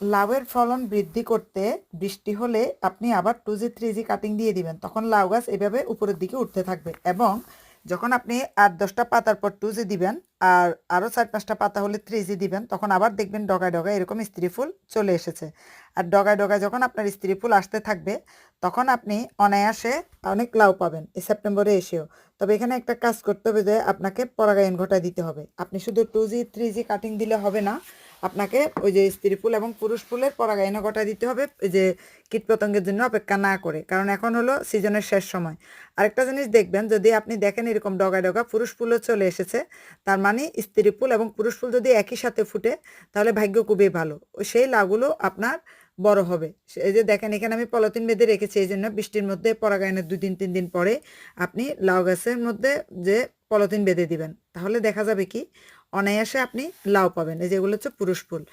লাউয়ের ফলন বৃদ্ধি করতে বৃষ্টি হলে আপনি আবার 2G 3G কাটিং দিয়ে দিবেন, তখন লাউ গাছ এভাবে উপরের দিকে উঠতে থাকবে। এবং যখন আপনি 8-10টা পাতার পর 2G দিবেন আর আরও 4-5টা পাতা হলে 3G দিবেন, তখন আবার দেখবেন ডগায় ডগায় এরকম স্ত্রী ফুল চলে এসেছে। আর ডগায় ডগায় যখন আপনার স্ত্রী ফুল আসতে থাকবে, তখন আপনি অনায়াসে অনেক লাউ পাবেন এই সেপ্টেম্বরে এসেও। তবে এখানে একটা কাজ করতে হবে, যে আপনাকে পরাগায়ন ঘটায় দিতে হবে। আপনি শুধু 2G 3G কাটিং দিলে হবে না, আপনাকে ওই যে স্ত্রী ফুল এবং পুরুষ ফুলের পরাগায়নও ঘটায় দিতে হবে, এই যে কীটপতঙ্গের জন্য অপেক্ষা না করে, কারণ এখন হলো সিজনের শেষ সময়। আরেকটা জিনিস দেখবেন, যদি আপনি দেখেন এরকম ডগা ডগা পুরুষ ফুলও চলে এসেছে, তার মানে স্ত্রী ফুল এবং পুরুষ ফুল যদি একই সাথে ফুটে, তাহলে ভাগ্য খুবই ভালো, সেই লাউগুলো আপনার বড় হবে। এই যে দেখেন, এখানে আমি পলিথিন বেঁধে রেখেছি, এই জন্য বৃষ্টির মধ্যে পরাগায়নের 2-3 দিন পরে আপনি লাউ গাছের মধ্যে যে পলিথিন বেঁধে দিবেন, তাহলে দেখা যাবে কি অনায়াসে আপনি লাউ পাবেন। এই যেগুলো হচ্ছে পুরুষ ফুল।